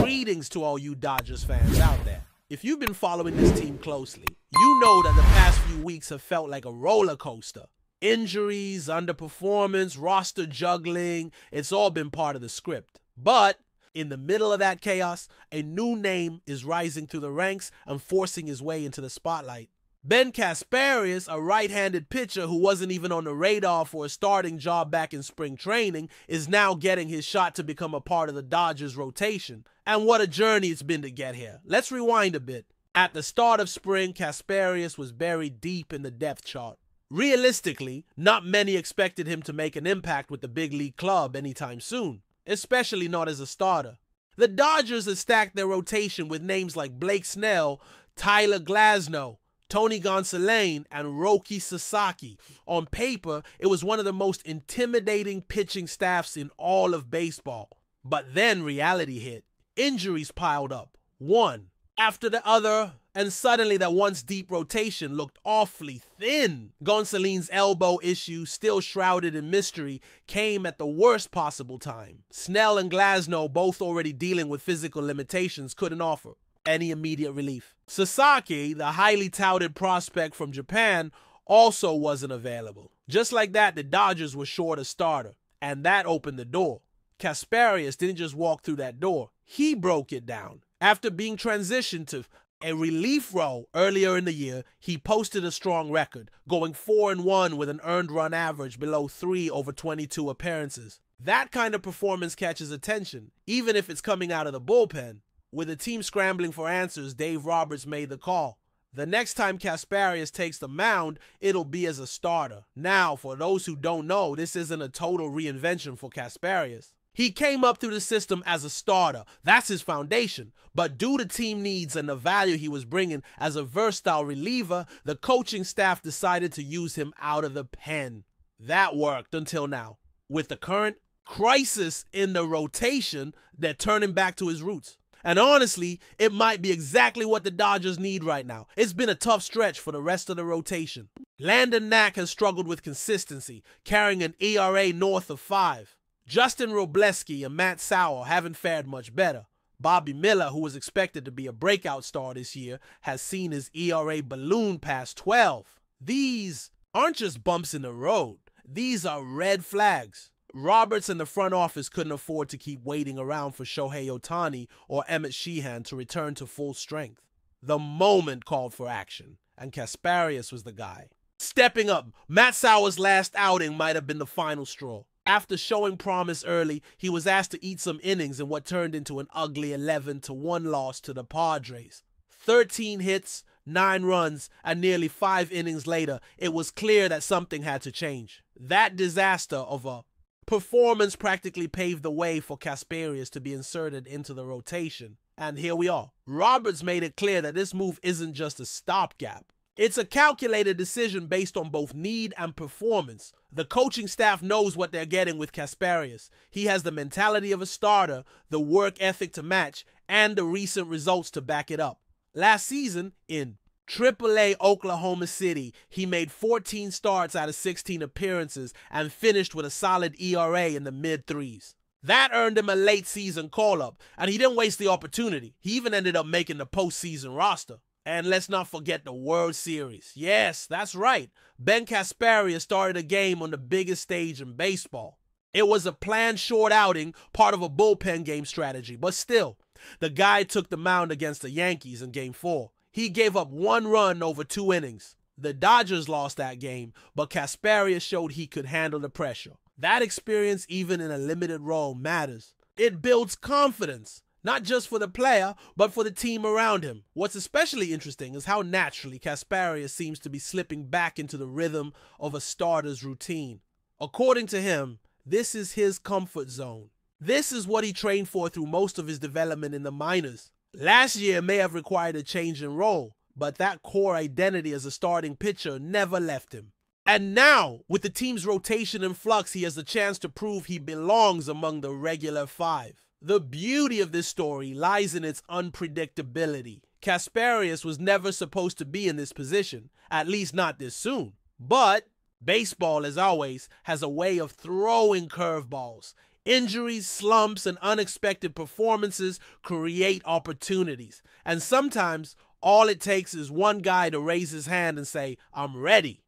Greetings to all you Dodgers fans out there. If you've been following this team closely, you know that the past few weeks have felt like a roller coaster. Injuries, underperformance, roster juggling, it's all been part of the script. But in the middle of that chaos, a new name is rising through the ranks and forcing his way into the spotlight. Casperius, a right-handed pitcher who wasn't even on the radar for a starting job back in spring training, is now getting his shot to become a part of the Dodgers rotation. And what a journey it's been to get here. Let's rewind a bit. At the start of spring, Casperius was buried deep in the depth chart. Realistically, not many expected him to make an impact with the big league club anytime soon, especially not as a starter. The Dodgers had stacked their rotation with names like Blake Snell, Tyler Glasnow, Tony Gonsolin, and Roki Sasaki. On paper, it was one of the most intimidating pitching staffs in all of baseball. But then reality hit. Injuries piled up, one after the other, and suddenly that once deep rotation looked awfully thin. Gonsolin's elbow issue, still shrouded in mystery, came at the worst possible time. Snell and Glasnow, both already dealing with physical limitations, couldn't offer any immediate relief. Sasaki, the highly touted prospect from Japan, also wasn't available. Just like that, the Dodgers were short a starter, and that opened the door. Casperius didn't just walk through that door, he broke it down. After being transitioned to a relief role earlier in the year, he posted a strong record, going 4-1 with an earned run average below 3 over 22 appearances. That kind of performance catches attention, even if it's coming out of the bullpen. With the team scrambling for answers, Dave Roberts made the call. The next time Casperius takes the mound, it'll be as a starter. Now, for those who don't know, this isn't a total reinvention for Casperius. He came up through the system as a starter. That's his foundation. But due to team needs and the value he was bringing as a versatile reliever, the coaching staff decided to use him out of the pen. That worked until now. With the current crisis in the rotation, they're turning back to his roots. And honestly, it might be exactly what the Dodgers need right now. It's been a tough stretch for the rest of the rotation. Landon Knack has struggled with consistency, carrying an ERA north of 5. Justin Robleski and Matt Sauer haven't fared much better. Bobby Miller, who was expected to be a breakout star this year, has seen his ERA balloon past 12. These aren't just bumps in the road. These are red flags. Roberts and the front office couldn't afford to keep waiting around for Shohei Ohtani or Emmett Sheehan to return to full strength. The moment called for action, and Casperius was the guy. Stepping up, Matt Sauer's last outing might have been the final straw. After showing promise early, he was asked to eat some innings in what turned into an ugly 11-1 loss to the Padres. 13 hits, 9 runs, and nearly 5 innings later, it was clear that something had to change. That disaster of a performance practically paved the way for Casperius to be inserted into the rotation. And here we are. Roberts made it clear that this move isn't just a stopgap. It's a calculated decision based on both need and performance. The coaching staff knows what they're getting with Casperius. He has the mentality of a starter, the work ethic to match, and the recent results to back it up. Last season, in AAA Oklahoma City, he made 14 starts out of 16 appearances and finished with a solid ERA in the mid-3s. That earned him a late season call-up, and he didn't waste the opportunity. He even ended up making the postseason roster. And let's not forget the World Series. Yes, that's right. Casperius started a game on the biggest stage in baseball. It was a planned short outing, part of a bullpen game strategy, but still, the guy took the mound against the Yankees in Game 4. He gave up 1 run over 2 innings. The Dodgers lost that game, but Casperius showed he could handle the pressure. That experience, even in a limited role, matters. It builds confidence, not just for the player, but for the team around him. What's especially interesting is how naturally Casperius seems to be slipping back into the rhythm of a starter's routine. According to him, this is his comfort zone. This is what he trained for through most of his development in the minors. Last year may have required a change in role, but that core identity as a starting pitcher never left him. And now, with the team's rotation in flux, he has a chance to prove he belongs among the regular 5. The beauty of this story lies in its unpredictability. Casperius was never supposed to be in this position, at least not this soon. But baseball, as always, has a way of throwing curveballs. Injuries, slumps, and unexpected performances create opportunities. And sometimes all it takes is one guy to raise his hand and say, "I'm ready."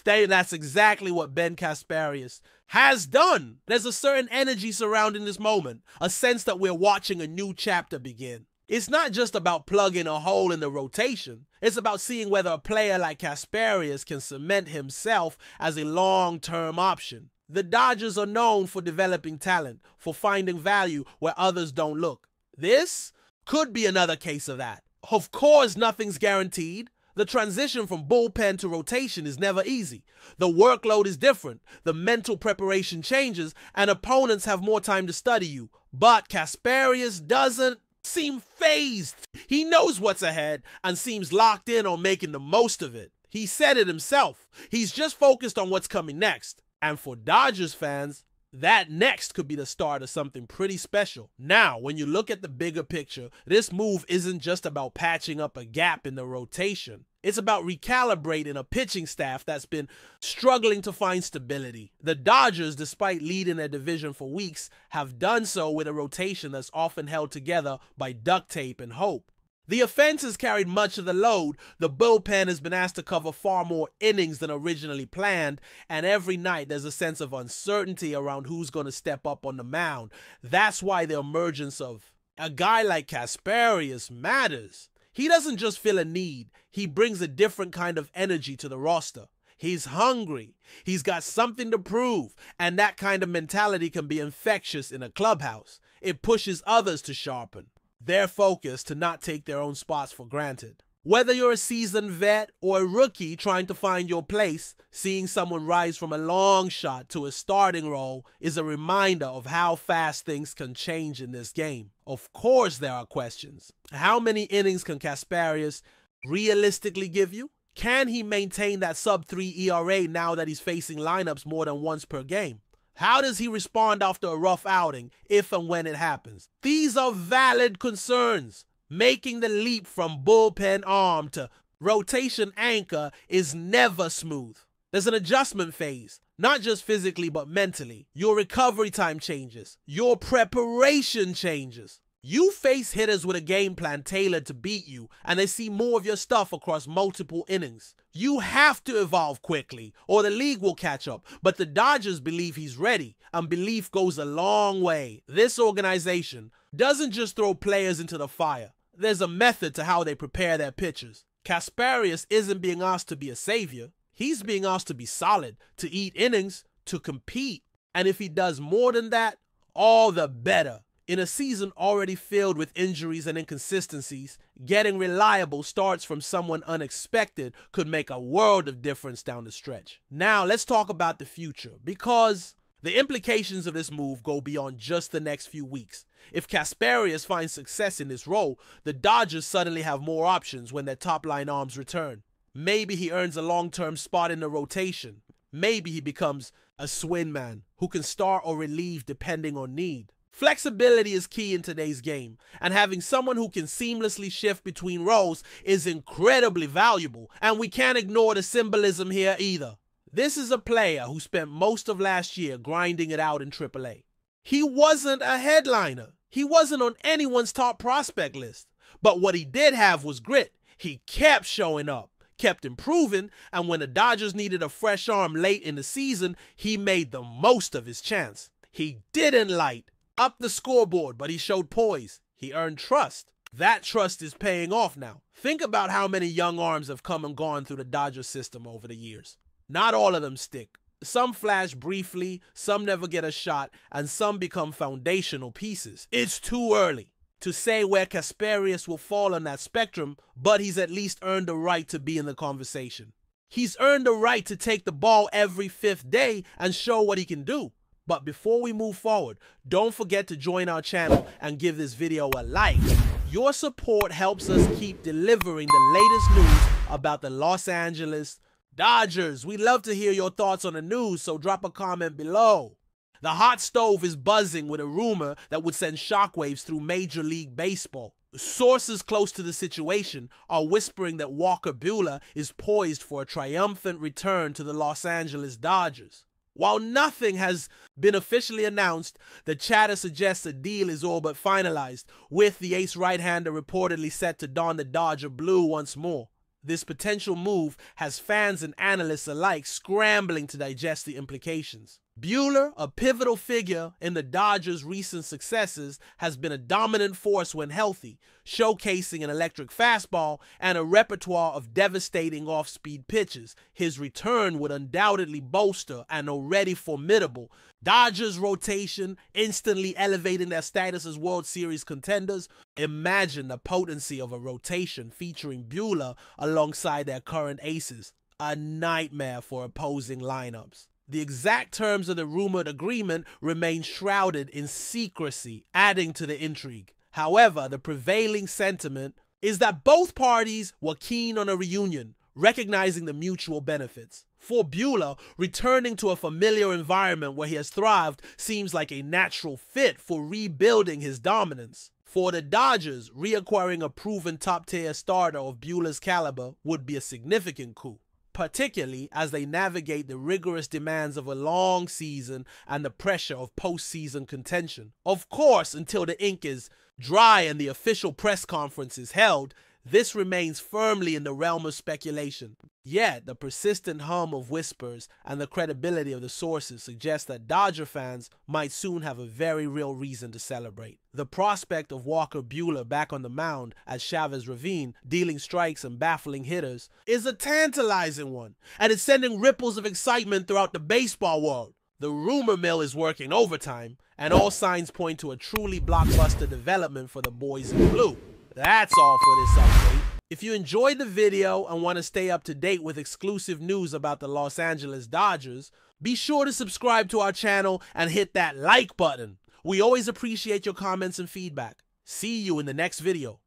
That's exactly what Ben Casperius has done. There's a certain energy surrounding this moment, a sense that we're watching a new chapter begin. It's not just about plugging a hole in the rotation. It's about seeing whether a player like Casperius can cement himself as a long-term option. The Dodgers are known for developing talent, for finding value where others don't look. This could be another case of that. Of course, nothing's guaranteed. The transition from bullpen to rotation is never easy. The workload is different, the mental preparation changes, and opponents have more time to study you. But Casperius doesn't seem phased. He knows what's ahead and seems locked in on making the most of it. He said it himself. He's just focused on what's coming next. And for Dodgers fans, that next could be the start of something pretty special. Now, when you look at the bigger picture, this move isn't just about patching up a gap in the rotation. It's about recalibrating a pitching staff that's been struggling to find stability. The Dodgers, despite leading their division for weeks, have done so with a rotation that's often held together by duct tape and hope. The offense has carried much of the load, the bullpen has been asked to cover far more innings than originally planned, and every night there's a sense of uncertainty around who's going to step up on the mound. That's why the emergence of a guy like Casperius matters. He doesn't just fill a need, he brings a different kind of energy to the roster. He's hungry, he's got something to prove, and that kind of mentality can be infectious in a clubhouse. It pushes others to sharpen their focus, to not take their own spots for granted. Whether you're a seasoned vet or a rookie trying to find your place, seeing someone rise from a long shot to a starting role is a reminder of how fast things can change in this game. Of course there are questions. How many innings can Casperius realistically give you? Can he maintain that sub-3 ERA now that he's facing lineups more than once per game? How does he respond after a rough outing, if and when it happens? These are valid concerns. Making the leap from bullpen arm to rotation anchor is never smooth. There's an adjustment phase, not just physically but mentally. Your recovery time changes. Your preparation changes. You face hitters with a game plan tailored to beat you, and they see more of your stuff across multiple innings. You have to evolve quickly, or the league will catch up. But the Dodgers believe he's ready, and belief goes a long way. This organization doesn't just throw players into the fire. There's a method to how they prepare their pitchers. Casperius isn't being asked to be a savior. He's being asked to be solid, to eat innings, to compete. And if he does more than that, all the better. In a season already filled with injuries and inconsistencies, getting reliable starts from someone unexpected could make a world of difference down the stretch. Now, let's talk about the future, because the implications of this move go beyond just the next few weeks. If Casperius finds success in this role, the Dodgers suddenly have more options when their top-line arms return. Maybe he earns a long-term spot in the rotation. Maybe he becomes a swing man who can start or relieve depending on need. Flexibility is key in today's game, and having someone who can seamlessly shift between roles is incredibly valuable, and we can't ignore the symbolism here either. This is a player who spent most of last year grinding it out in AAA. He wasn't a headliner. He wasn't on anyone's top prospect list. But what he did have was grit. He kept showing up, kept improving, and when the Dodgers needed a fresh arm late in the season, he made the most of his chance. He didn't light up the scoreboard, but he showed poise. He earned trust. That trust is paying off now. Think about how many young arms have come and gone through the Dodger system over the years. Not all of them stick. Some flash briefly, some never get a shot, and some become foundational pieces. It's too early to say where Casperius will fall on that spectrum, but he's at least earned the right to be in the conversation. He's earned the right to take the ball every fifth day and show what he can do. But before we move forward, don't forget to join our channel and give this video a like. Your support helps us keep delivering the latest news about the Los Angeles Dodgers. We'd love to hear your thoughts on the news, so drop a comment below. The hot stove is buzzing with a rumor that would send shockwaves through Major League Baseball. Sources close to the situation are whispering that Walker Buler is poised for a triumphant return to the Los Angeles Dodgers. While nothing has been officially announced, the chatter suggests a deal is all but finalized, with the ace right-hander reportedly set to don the Dodger blue once more. This potential move has fans and analysts alike scrambling to digest the implications. Buler, a pivotal figure in the Dodgers' recent successes, has been a dominant force when healthy, showcasing an electric fastball and a repertoire of devastating off-speed pitches. His return would undoubtedly bolster an already formidable Dodgers rotation, instantly elevating their status as World Series contenders. Imagine the potency of a rotation featuring Buler alongside their current aces. A nightmare for opposing lineups. The exact terms of the rumored agreement remain shrouded in secrecy, adding to the intrigue. However, the prevailing sentiment is that both parties were keen on a reunion, recognizing the mutual benefits. For Buler, returning to a familiar environment where he has thrived seems like a natural fit for rebuilding his dominance. For the Dodgers, reacquiring a proven top-tier starter of Buler's caliber would be a significant coup, particularly as they navigate the rigorous demands of a long season and the pressure of postseason contention. Of course, until the ink is dry and the official press conference is held, this remains firmly in the realm of speculation. Yet, the persistent hum of whispers and the credibility of the sources suggest that Dodger fans might soon have a very real reason to celebrate. The prospect of Walker Buehler back on the mound at Chavez Ravine, dealing strikes and baffling hitters, is a tantalizing one, and it's sending ripples of excitement throughout the baseball world. The rumor mill is working overtime, and all signs point to a truly blockbuster development for the boys in blue. That's all for this update. If you enjoyed the video and want to stay up to date with exclusive news about the Los Angeles Dodgers, be sure to subscribe to our channel and hit that like button. We always appreciate your comments and feedback. See you in the next video.